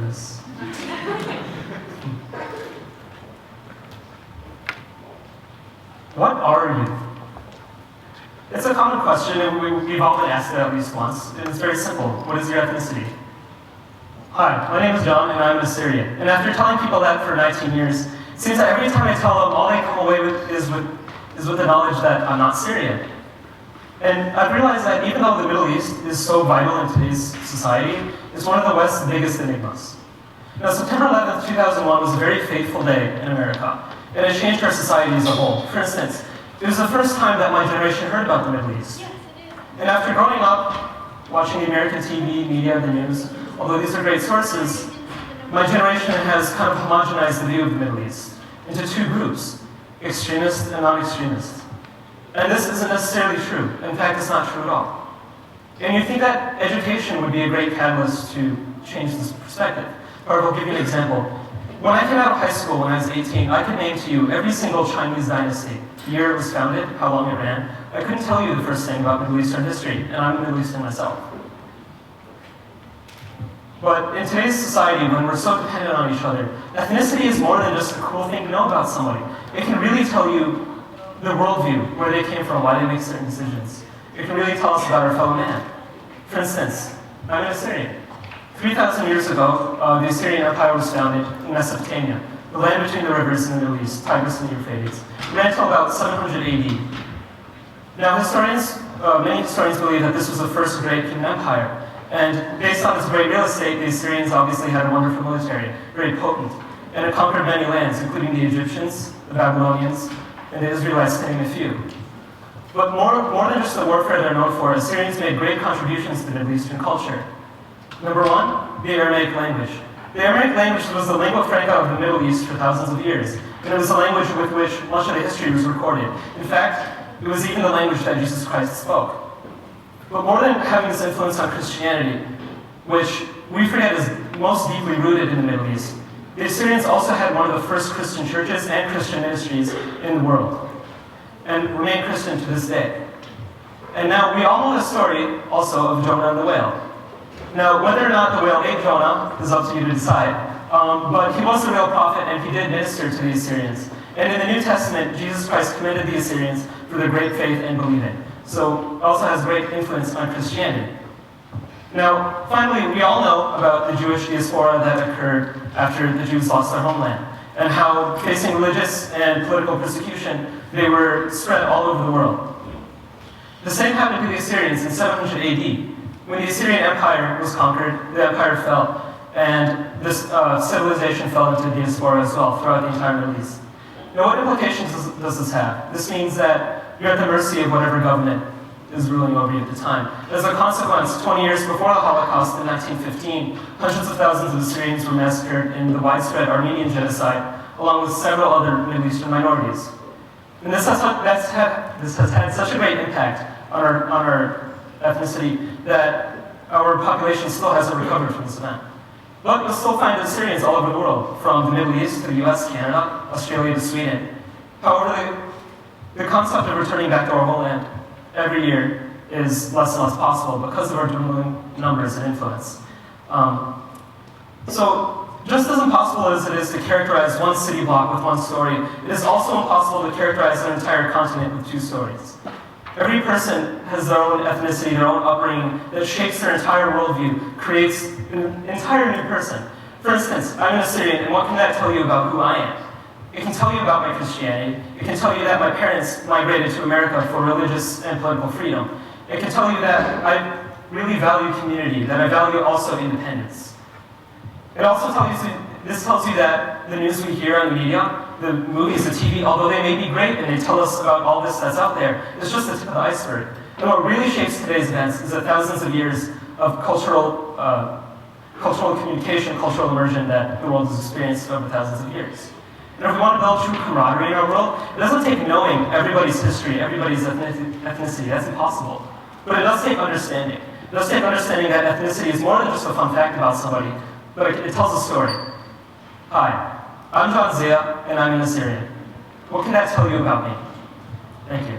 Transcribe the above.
this. What are you? It's a common question, and we've all been asked it at least once. It's very simple. What is your ethnicity? Hi, my name is John, and I'm an Assyrian. And after telling people that for 19 years, it seems that every time I tell them, all they come away with is with the knowledge that I'm not Syrian. And I've realized that even though the Middle East is so vital in today's society, it's one of the West's biggest enigmas. Now, September 11th, 2001 was a very fateful day in America, and it changed our society as a whole. For instance, it was the first time that my generation heard about the Middle East. Yes, it is. And after growing up, watching the American TV, media, the news, although these are great sources, my generation has kind of homogenized the view of the Middle East into two groups, extremist and non-extremist. And this isn't necessarily true. In fact, it's not true at all. And you think that education would be a great catalyst to change this perspective. Or I'll give you an example. When I came out of high school when I was 18, I could name to you every single Chinese dynasty, the year it was founded, how long it ran. I couldn't tell you the first thing about Middle Eastern history, and I'm Middle Eastern myself. But in today's society, when we're so dependent on each other, ethnicity is more than just a cool thing to know about somebody. It can really tell you the worldview, where they came from, why they make certain decisions. It can really tell us about our fellow man. For instance, I'm an Assyrian. 3,000 years ago, the Assyrian Empire was founded in Mesopotamia, the land between the rivers in the Middle East, Tigris and Euphrates. It ran until about 700 AD. Now, many historians believe that this was the first great human empire. And based on its great real estate, the Assyrians obviously had a wonderful military, very potent. And it conquered many lands, including the Egyptians, the Babylonians, and the Israelites, to name a few. But more than just the warfare they're known for, Assyrians made great contributions to the Middle Eastern culture. Number one, the Aramaic language. The Aramaic language was the lingua franca of the Middle East for thousands of years, and it was the language with which much of the history was recorded. In fact, it was even the language that Jesus Christ spoke. But more than having this influence on Christianity, which we forget is most deeply rooted in the Middle East, the Assyrians also had one of the first Christian churches and Christian ministries in the world, and remain Christian to this day. And now we all know the story also of Jonah and the whale. Now, whether or not the whale ate Jonah is up to you to decide, but he was a real prophet and he did minister to the Assyrians. And in the New Testament, Jesus Christ commended the Assyrians for their great faith and believing. So it also has great influence on Christianity. Now, finally, we all know about the Jewish diaspora that occurred after the Jews lost their homeland, and how, facing religious and political persecution, they were spread all over the world. The same happened to the Assyrians in 700 AD. When the Assyrian Empire was conquered, the empire fell, and this civilization fell into the diaspora as well throughout the entire Middle East. Now, what implications does this have? This means that you're at the mercy of whatever government is ruling over you at the time. As a consequence, 20 years before the Holocaust in 1915, hundreds of thousands of Assyrians were massacred in the widespread Armenian genocide, along with several other Middle Eastern minorities. And this has had such a great impact on our ethnicity that our population still hasn't recovered from this event. But you'll still find Assyrians all over the world, from the Middle East to the US, Canada, Australia to Sweden. However, the concept of returning back to our homeland every year is less and less possible because of our dwindling numbers and influence. So, just as impossible as it is to characterize one city block with one story, it is also impossible to characterize an entire continent with two stories. Every person has their own ethnicity, their own upbringing that shapes their entire worldview, creates an entire new person. For instance, I'm an Assyrian, and what can that tell you about who I am? It can tell you about my Christianity. It can tell you that my parents migrated to America for religious and political freedom. It can tell you that I really value community, that I value also independence. It also tells you that the news we hear on the media, the movies, the TV, although they may be great and they tell us about all this that's out there, it's just the tip of the iceberg. And what really shapes today's events is the thousands of years of cultural communication, cultural immersion that the world has experienced over thousands of years. And if we want to build true camaraderie in our world, it doesn't take knowing everybody's history, everybody's ethnicity. That's impossible. But it does take understanding. It does take understanding that ethnicity is more than just a fun fact about somebody, but it tells a story. Hi, I'm John Zia, and I'm an Assyrian. What can that tell you about me? Thank you.